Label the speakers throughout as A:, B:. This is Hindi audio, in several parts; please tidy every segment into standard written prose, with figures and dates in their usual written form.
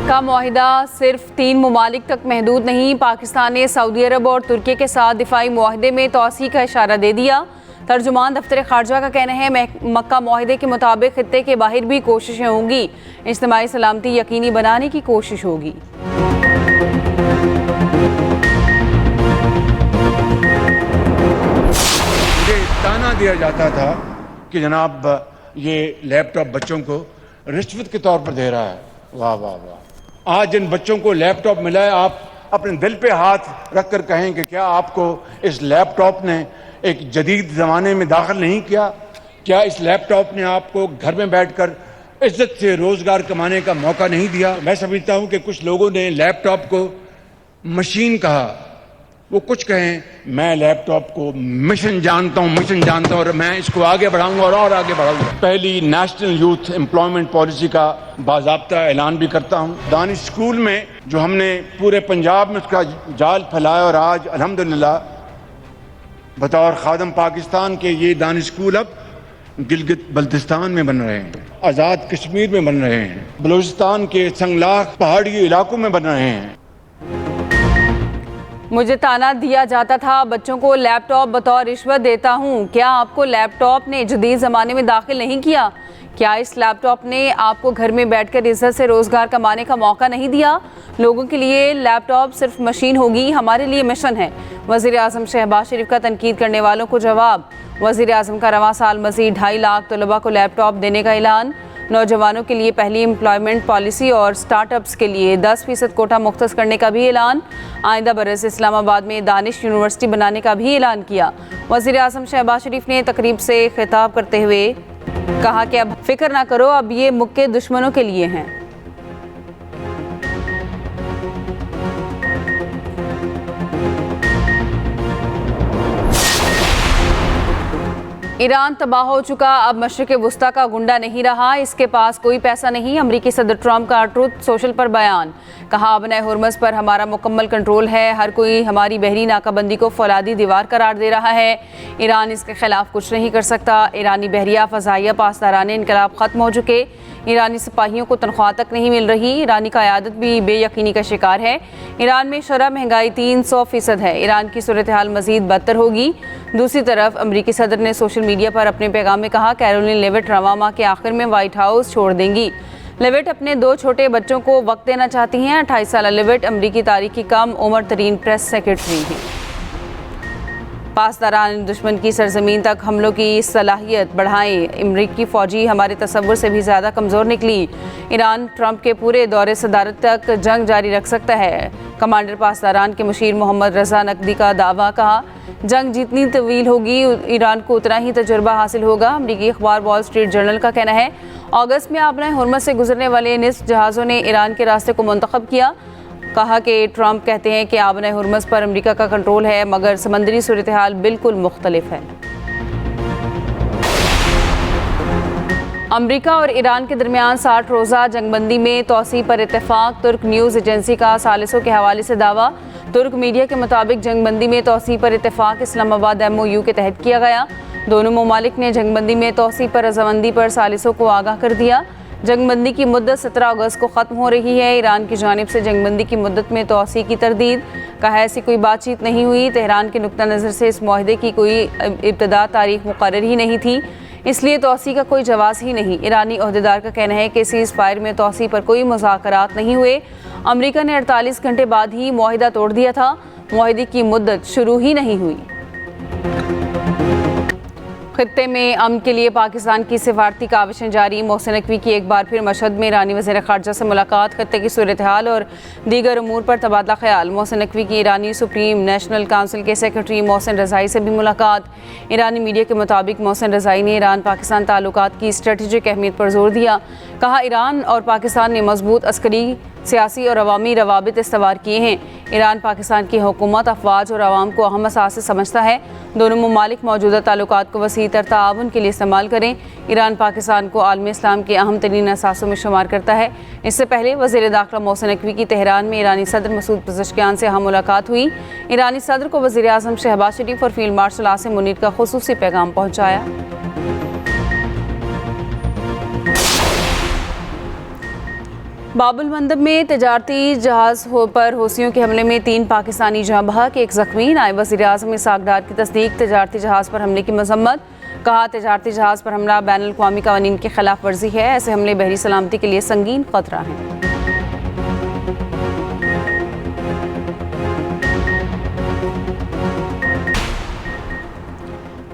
A: का मुआहिदा सिर्फ 3 ममालिक तक महदूद नहीं, पाकिस्तान ने सऊदी अरब और तुर्की के साथ दिफाई मुआहिदे में तोसी का इशारा दे दिया। तर्जुमान दफ्तर खारजा का कहना है मक्का मुआहिदे के मुताबिक खित्ते के बाहर भी कोशिशें होंगी, इज्तिमाई सलामती यकीनी बनाने की कोशिश होगी।
B: मुझे ताना दिया जाता था कि जनाब ये लैपटॉप बच्चों को रिश्वत के तौर पर दे रहा है। वाह वाह वाह, आज जिन बच्चों को लैपटॉप मिला है, आप अपने दिल पे हाथ रख कर कहें कि क्या आपको इस लैपटॉप ने एक जदीद ज़माने में दाखिल नहीं किया? क्या इस लैपटॉप ने आपको घर में बैठकर इज्जत से रोज़गार कमाने का मौका नहीं दिया? मैं समझता हूं कि कुछ लोगों ने लैपटॉप को मशीन कहा। वो कुछ कहें, मैं लैपटॉप को मिशन जानता हूं और मैं इसको आगे बढ़ाऊंगा और आगे बढ़ाऊंगा। पहली नेशनल यूथ एम्प्लॉयमेंट पॉलिसी का बाज़ाब्ता ऐलान भी करता हूं। दानिश स्कूल में जो हमने पूरे पंजाब में उसका जाल फैलाया और आज अल्हम्दुलिल्लाह बतौर खादम पाकिस्तान के ये दानिश स्कूल अब गिलगित बल्तिस्तान में बन रहे हैं, आज़ाद कश्मीर में बन रहे हैं, बलूचिस्तान के संगलाख पहाड़ी इलाकों में बन रहे हैं।
A: मुझे ताना दिया जाता था बच्चों को लैपटॉप बतौर रिश्वत देता हूँ। क्या आपको लैपटॉप ने जदीद ज़माने में दाखिल नहीं किया? क्या इस लैपटॉप ने आपको घर में बैठकर इज्जत से रोज़गार कमाने का मौका नहीं दिया? लोगों के लिए लैपटॉप सिर्फ मशीन होगी, हमारे लिए मिशन है। वज़ीर आज़म शहबाज शरीफ का तनकीद करने वालों को जवाब। वज़ीर आज़म का रवां साल मज़ीद 2.5 लाख तलबा को लैपटॉप देने का ऐलान। नौजवानों के लिए पहली एम्प्लॉयमेंट पॉलिसी और स्टार्टअप्स के लिए 10% कोटा मुख्तस करने का भी ऐलान। आइंदा बरस इस्लामाबाद में दानिश यूनिवर्सिटी बनाने का भी ऐलान किया। वज़ीर आज़म शहबाज शरीफ ने तकरीब से खिताब करते हुए कहा कि अब फिक्र ना करो, अब ये मुक्के दुश्मनों के लिए हैं। ईरान तबाह हो चुका, अब मशरिक़ वुस्ता का गुंडा नहीं रहा, इसके पास कोई पैसा नहीं। अमरीकी सदर ट्रंप का ट्रूथ सोशल पर बयान। कहा, अबनाए हुर्मुज़ पर हमारा मुकम्मल कंट्रोल है, हर कोई हमारी बहरी नाकाबंदी को फौलादी दीवार करार दे रहा है, ईरान इसके खिलाफ कुछ नहीं कर सकता। ईरानी बहरिया फ़ज़ाइया पासदारान इनकलाब ख़त्म हो चुके, ईरानी सिपाहियों को तनख्वाह तक नहीं मिल रही, ईरानी क़यादत भी बेयकीनी का शिकार है। ईरान में शरह महंगाई 300% है, ईरान की सूरत हाल मज़ीद बदतर होगी। दूसरी तरफ अमरीकी सदर ने सोशल मीडिया पर अपने पैगाम में कहा, कैरोलिन लेविट रवां माह के आखिर में व्हाइट हाउस छोड़ देंगी। लेविट अपने 2 छोटे बच्चों को वक्त देना चाहती हैं। 28 साल लेविट अमरीकी तारीख की कम उम्र तरीन प्रेस सेक्रेटरी हैं। पासदारान दुश्मन की सरजमीन तक हमलों की सलाहियत बढ़ाएं, अमरीकी फ़ौजी हमारे तसव्वुर से भी ज़्यादा कमज़ोर निकली। ईरान ट्रंप के पूरे दौरे सदारत तक जंग जारी रख सकता है। कमांडर पासदारान के मुशीर मोहम्मद रज़ा नकदी का दावा। कहा, जंग जितनी तवील होगी ईरान को उतना ही तजुर्बा हासिल होगा। अमरीकी अखबार वॉल स्ट्रीट जर्नल का कहना है, अगस्त में अबनाए हुर्मुज़ से गुजरने वाले निस्फ जहाज़ों ने ईरान के रास्ते को मुंतखब किया। कहा कि ट्रंप कहते हैं कि अबनाए हुर्मुज़ पर अमरीका का कंट्रोल है, मगर समंदरी सूरत हाल बिल्कुल मुख्तलिफ है। अमरीका और ईरान के दरमियान 60 रोज़ा जंगबंदी में तोसी पर इत्तेफाक। तुर्क न्यूज़ एजेंसी का सालिसों के हवाले से दावा। तुर्क मीडिया के मुताबिक जंगबंदी में तोसी पर इत्तेफाक इस्लामाबाद MOU के तहत किया गया। दोनों ममालिक ने जंगबंदी में तोसी पर रजामंदी पर सालिसों को आगाह कर दिया। जंगबंदी की मुद्दत 17 अगस्त को ख़त्म हो रही है। ईरान की जानिब से जंगबंदी की मुद्दत में तोसी की तरदीद। कहा, ऐसी कोई बातचीत नहीं हुई। तेहरान के नुक्ता नज़र से इस मुआहदे की कोई इब्तदा तारीख मुकर्रर ही नहीं थी, इसलिए तोसी का कोई जवाज़ ही नहीं। ईरानी ओहदेदार का कहना है कि सीज़ फायर में तोसी पर कोई मुज़ाकरात नहीं हुए। अमरीका ने 48 घंटे बाद ही मुआहिदा तोड़ दिया था। मुआहिदे की मुद्दत शुरू ही नहीं हुई। खित्ते में अमन के लिए पाकिस्तान की सिफारती काविशें जारी। मोहसिन नकवी की एक बार फिर मशहद में ईरानी वज़ीर ख़ारजा से मुलाकात। खित्ते की सूरत हाल और दीगर उमूर पर तबादला ख्याल। मोहसिन नकवी की ईरानी सुप्रीम नेशनल काउंसिल के सेक्रेटरी मोहसिन रज़ाई से भी मुलाकात। ईरानी मीडिया के मुताबिक मोहसिन रज़ाई ने ईरान पाकिस्तान ताल्लुकात की स्ट्रेटजिक अहमियत पर जोर दिया। कहा, ईरान और पाकिस्तान ने मजबूत अस्करी, सियासी और अवामी रवाबित इस्तवार किए हैं। ईरान पाकिस्तान की हुकूमत अफवाज और आवाम को अहम असास समझता है। दोनों ममालिक मौजूदा ताल्लुकात को वसी तर ताउन के लिए इस्तेमाल करें। ईरान पाकिस्तान को आलमी इस्लाम के अहम तरीन असासों में शुमार करता है। इससे पहले वज़ीर दाखिला मोहसिन नकवी की तेहरान में ईरानी सदर मसूद पज़ेश्कियान से अहम मुलाकात हुई। ईरानी सदर को वज़ीर आज़म शहबाज शरीफ और फील्ड मार्शल आसिम मुनीर का खुसूसी पैगाम पहुँचाया। बाबुल मंदब में तजारती जहाज पर हौसियों के हमले में 3 पाकिस्तानी जहां बहक, 1 जख्मी। नायब वज़ीर आज़म इसाक डार की तस्दीक, तजारती जहाज पर हमले की मजम्मत। कहा, तजारती जहाज पर हमला बैनुल अक़वामी क़वानीन की खिलाफ वर्जी है। ऐसे हमले बहरी सलामती के लिए संगीन खतरा हैं।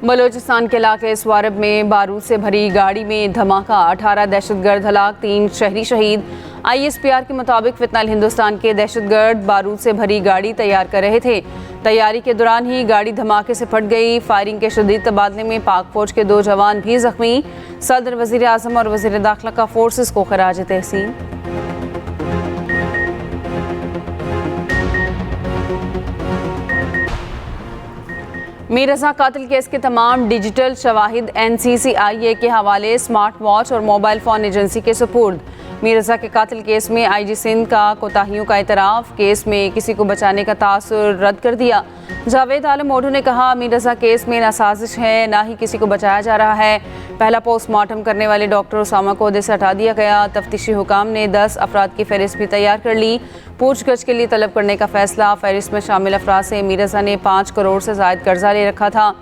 A: बलोचिस्तान के इलाके स्वारब में बारूद से भरी गाड़ी में धमाका, 18 दहशतगर्द हलाक, 3 शहरी शहीद। ISPR के मुताबिक फितनल हिंदुस्तान के दहशतगर्द बारूद से भरी गाड़ी तैयार कर रहे थे। तैयारी के दौरान ही गाड़ी धमाके से फट गई। फायरिंग के शदीद तबादले में पाक फौज के 2 जवान भी जख्मी। सदर, वज़ीर आज़म और वज़ीर दाखिला का फोर्सेस को खराज तहसीन। मीर रज़ा कातिल केस के तमाम डिजिटल शवाहिद NCCIA के हवाले स्मार्ट वॉच और मोबाइल फ़ोन एजेंसी के सुपुर्द। मीर रज़ा के कातिल केस में IG सिंध का कोताहियों का एतराफ़, केस में किसी को बचाने का तासुर रद्द कर दिया। जावेद आलम ओढू ने कहा, मीर रज़ा केस में ना साजिश है ना ही किसी को बचाया जा रहा है। पहला पोस्टमार्टम करने वाले डॉक्टर उसामा को ओहदे से हटा दिया गया। तफ्तीशी हुकाम ने 10 अफराद की फहरिस्त भी तैयार कर ली। पूछगछ के लिए तलब करने का फैसला। फहरिस्त में शामिल अफराद से मीर रज़ा ने 5 करोड़ से ज़ायद कर्जा ले रखा था।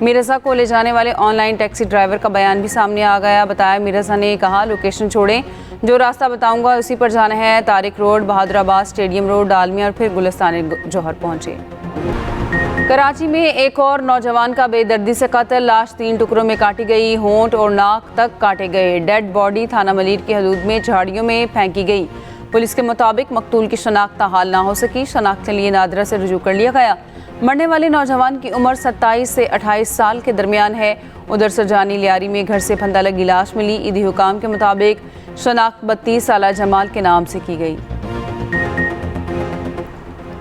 A: मीर रज़ा को ले जाने वाले ऑनलाइन टैक्सी ड्राइवर का बयान भी सामने आ गया। बताया, मीर रज़ा ने कहा, लोकेशन छोड़ें, जो रास्ता बताऊंगा उसी पर जाना है। Tariq road, Bahadurabad, stadium road, Dalmia और फिर गुलिस्तान जौहर पहुंचे। कराची में एक और नौजवान का बेदर्दी से कत्ल, लाश 3 टुकड़ों में काटी गई, होंठ और नाक तक काटे गए। डेड बॉडी थाना मलीर की हदूद में झाड़ियों में फेंकी गई। पुलिस के मुताबिक मकतूल की शनाख्त हाल ना हो सकी। शनाख्त के लिए नादरा से रुजू कर लिया गया। मरने वाले नौजवान की उम्र 27 से 28 साल के दरमियान है। उधर सरजानी लियारी में घर से फंदा लगी लाश मिली। ईदी हुकाम के मुताबिक शनाख्त 32 साला जमाल के नाम से की गई।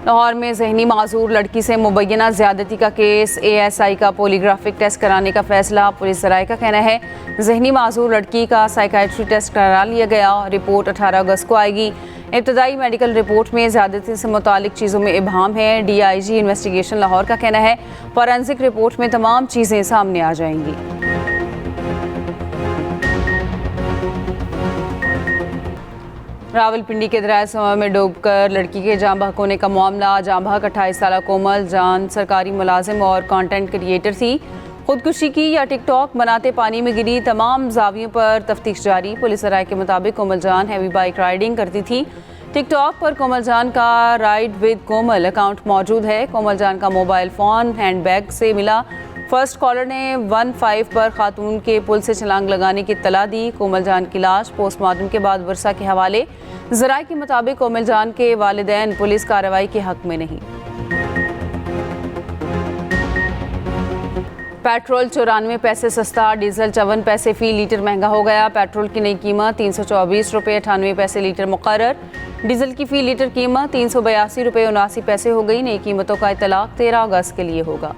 A: लाहौर में जहनी माजूर लड़की से मुबैना ज्यादती का केस, ASI का पोलीग्राफिक टेस्ट कराने का फैसला। पुलिस ज़राए का कहना है, जहनी माजूर लड़की का साइकाइट्री टेस्ट करा लिया गया। रिपोर्ट 18 अगस्त को आएगी। इब्तदाई मेडिकल रिपोर्ट में ज्यादती से मुतालिक चीज़ों में इबाहम है। DIG इन्वेस्टिगेशन लाहौर का कहना है, फॉरेंसिक रिपोर्ट में तमाम चीज़ें सामने आ जाएंगी। रावलपिंडी के दरिया समर में डूबकर लड़की के जाँ बहक होने का मामला। जाँ बहक 28 साला कोमल जान सरकारी मुलाजिम और कंटेंट क्रिएटर थी। खुदकुशी की या टिकटॉक बनाते पानी में गिरी, तमाम जावियों पर तफ्तीश जारी। पुलिस राय के मुताबिक कोमल जान हैवी बाइक राइडिंग करती थी। टिकटॉक पर कोमल जान का राइड विद कोमल अकाउंट मौजूद है। कोमल जान का मोबाइल फ़ोन हैंडबैग से मिला। फर्स्ट कॉलर ने 15 पर खातून के पुल से छलांग लगाने की इत्तला दी। कोमल जान की लाश पोस्टमार्टम के बाद वर्षा के हवाले। ज़राए के मुताबिक कोमल जान के वालिदैन पुलिस कार्रवाई के हक में नहीं। पेट्रोल 94 पैसे सस्ता, डीजल 54 पैसे फ़ी लीटर महंगा हो गया। पेट्रोल की नई कीमत 324 रुपये 98 पैसे लीटर मुकर्रर। डीजल की फ़ी लीटर कीमत 382 रुपये 79 पैसे हो गई। नई कीमतों का इतलाक 13 अगस्त के लिए होगा।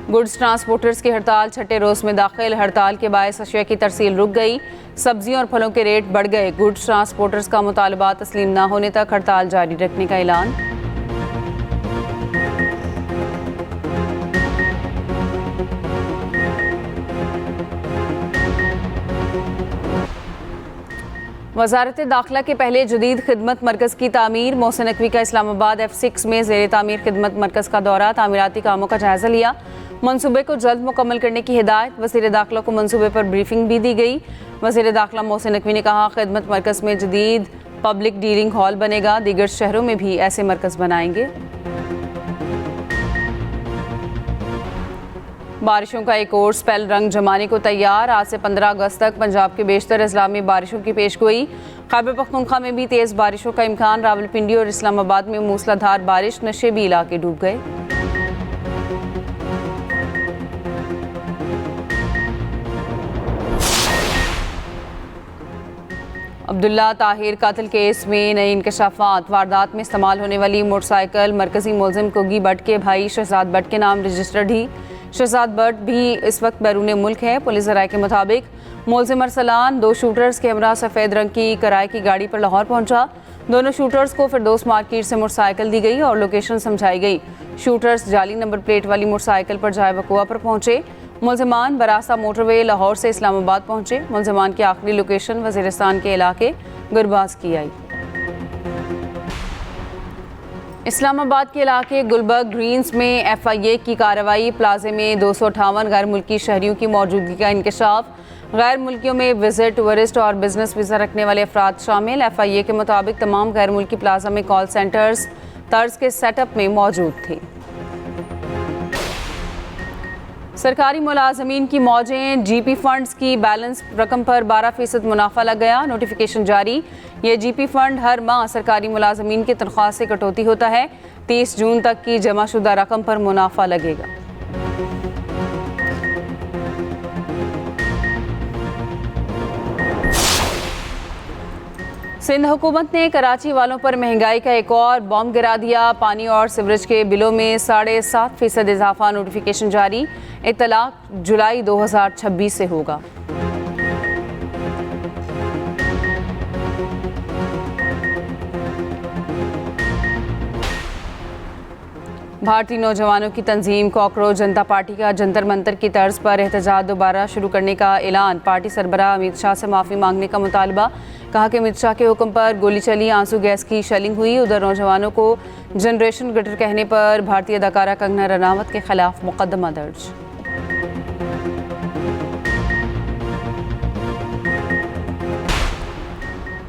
A: गुड्स ट्रांसपोर्टर्स की हड़ताल 6ठे रोज़ में दाखिल। हड़ताल के बायस अशिया की तरसील रुक गई। सब्जियों और फलों के रेट बढ़ गए। गुड्स ट्रांसपोर्टर्स का मुतालबा तस्लीम न होने तक हड़ताल जारी रखने का ऐलान। वज़ारत दाखिला के पहले जदीद खिदमत मरकज़ की तामीर। मोहसिन नकवी का इस्लामाबाद F6 में ज़ेर तामीर खिदमत मरकज़ का दौरा, तामीराती कामों का जायज़ा लिया। मनसूबे को जल्द मुकम्मल करने की हिदायत। वज़ीर दाखिला को मनसूबे पर ब्रीफिंग भी दी गई। वज़ीर दाखिला मोहसिन नकवी ने कहा, खिदमत मरकज़ में जदीद पब्लिक डीलिंग हॉल बनेगा। दीगर शहरों में भी ऐसे मरकज़ बनाएंगे। बारिशों का एक और स्पेल रंग जमाने को तैयार। आज से 15 अगस्त तक पंजाब के बेशतर अजला में बारिशों की पेशगोई। खैबर पख्तूनख्वा में भी तेज़ बारिशों का इम्कान। रावलपिंडी और इस्लामाबाद में मूसलाधार बारिश, नशेबी इलाके डूब गए। अब्दुल्ला ताहिर कातिल केस में नए इंकशाफात। वारदात में इस्तेमाल होने वाली मोटरसाइकिल मरकजी मुलजिम कोगी भट्ट के भाई शहजाद भट्ट के नाम रजिस्टर्ड ही। शहजाद बट भी इस वक्त बैरून मुल्क है। पुलिस राय के मुताबिक मुलजिम अरसलान 2 शूटर्स के हमरा सफ़ेद रंग की किराए की गाड़ी पर लाहौर पहुंचा। दोनों शूटर्स को फिरदौस मार्केट से मोटरसाइकिल दी गई और लोकेशन समझाई गई। शूटर्स जाली नंबर प्लेट वाली मोटरसाइकिल पर जाए वकुआ पर पहुंचे। मुलजिमान बरासा मोटरवे लाहौर से इस्लामाबाद पहुंचे। मुलजिमान की आखिरी लोकेशन वज़ीरिस्तान के इलाके गुरबाज की आई। इस्लामाबाद के इलाके गुलबर्ग ग्रीन्स में FIA की कार्रवाई। प्लाजे में 258 गैर मुल्की शहरियों की मौजूदगी का इंकशाफ। गैर मुल्कियों में विजिट, टूरिस्ट और बिजनेस वीज़ा रखने वाले अफराद शामिल। FIA के मुताबिक तमाम गैर मुल्की प्लाजा में कॉल सेंटर्स तर्ज के सेटअप में मौजूद थे। सरकारी मुलाजमीन की मौजें। GP फंड्स की बैलेंस रकम पर 12% मुनाफा लग गया। नोटिफिकेशन जारी। ये GP फंड हर माह सरकारी मुलाजमीन की तनख्वाह से कटौती होता है। 30 जून तक की जमाशुदा रकम पर मुनाफा लगेगा। सिंध हुकूमत ने कराची वालों पर महंगाई का एक और बॉम्ब गिरा दिया। पानी और सीवरेज के बिलों में 7.5% इजाफा। नोटिफिकेशन जारी। इत्तलाक जुलाई 2026 से होगा। भारतीय नौजवानों की तंजीम कॉकरोच जनता पार्टी का जंतर मंतर की तर्ज पर एहतजाज दोबारा शुरू करने का ऐलान। पार्टी सरबराह अमित शाह से माफ़ी मांगने का मुतालबा। कहा कि अमित शाह के हुक्म पर गोली चली, आंसू गैस की शेलिंग हुई। उधर नौजवानों को जनरेशन गटर कहने पर भारतीय अदाकारा कंगना रनावत के खिलाफ मुकदमा दर्ज।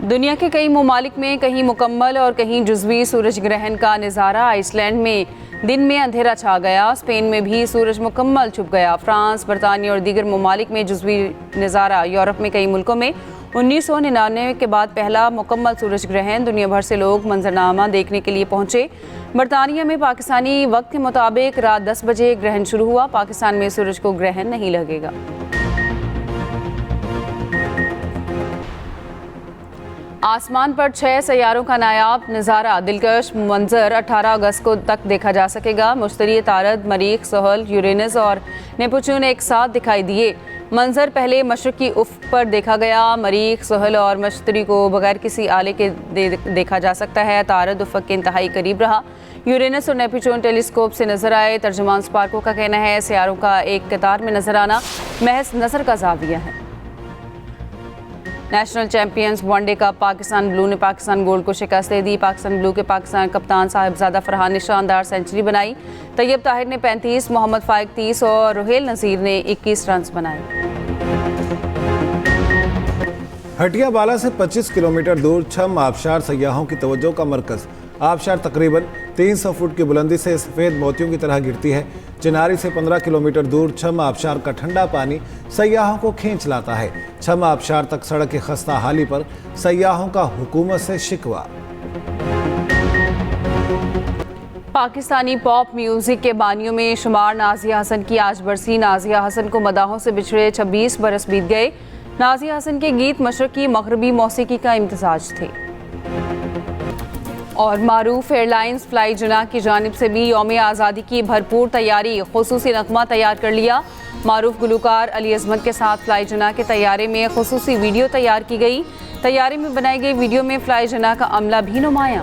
A: दुनिया के कई ममालिक में कहीं मुकम्मल और कहीं जुज़वी सूरज ग्रहण का नज़ारा। आइसलैंड में दिन में अंधेरा छा गया। स्पेन में भी सूरज मुकम्मल छुप गया। फ्रांस, बरतानिया और दीगर ममालिक में जुज़वी नज़ारा। यूरोप में कई मुल्कों में 1999 के बाद पहला मुकम्मल सूरज ग्रहण। दुनिया भर से लोग मंजरनामा देखने के लिए पहुंचे। बरतानिया में पाकिस्तानी वक्त के मुताबिक रात 10 बजे ग्रहण शुरू हुआ। पाकिस्तान में सूरज को ग्रहण नहीं लगेगा। आसमान पर 6 सैयारों का नायाब नज़ारा। दिलकश मंजर 18 अगस्त को तक देखा जा सकेगा। मुश्तरी, तारद, मरीख, सहल, यूरेनस और नेपच्यून एक साथ दिखाई दिए। मंजर पहले मशरक़ी उफ़्क़ पर देखा गया। मरीख, सहल और मुश्तरी को बगैर किसी आले के देखा जा सकता है। तारद उफ़्क़ के इंतहाई करीब रहा। यूरेनस और नेपच्यून टेलीस्कोप से नजर आए। तर्जुमान स्पार्को का कहना है सियारों का एक कतार में नजर आना महज नज़र का ज़ाविया है। National champions one day cup Pakistan blue ने पाकिस्तान गोल्ड को शिकस्त दे दी। पाकिस्तान ब्लू के पाकिस्तान कप्तान साहिबजादा फरहान ने शानदार सेंचुरी बनाई। तैयब ताहिर ने 35, मोहम्मद फाइक 30 और रुहेल नज़ीर ने 21 रन बनाए।
C: हटिया बाला से 25 किलोमीटर दूर छम आबशार सयाहों की तवज्जो का मरकज़। आबशार तकरीबन 300 फुट की बुलंदी से सफ़ेद मोतियों की तरह गिरती है। चिनारी से 15 किलोमीटर दूर छम आबशार का ठंडा पानी सयाहों को खींच लाता है। छम आबशार तक सड़क की खस्ता हाली पर सयाहों का हुकूमत से शिकवा।
A: पाकिस्तानी पॉप म्यूज़िक के बानियों में शुमार नाज़िया हसन की आज बरसी। नाज़िया हसन को मदाहों से बिछड़े 26 बरस बीत गए। नाज़िया हसन के गीत मशरक़ी मगरबी मौसीकी का इम्तिज़ाज थे। और मारूफ एयरलाइंस फ्लाई जुना की जानिब से भी यौम आज़ादी की भरपूर तैयारी। खुसूसी नगमा तैयार कर लिया। मारूफ गुलकार अली अज़मत के साथ फ्लाई जुना के तैयारे में खुसूसी वीडियो तैयार की गई। तैयारे में बनाई गई वीडियो में फ्लाई जुना का अमला भी नुमाया।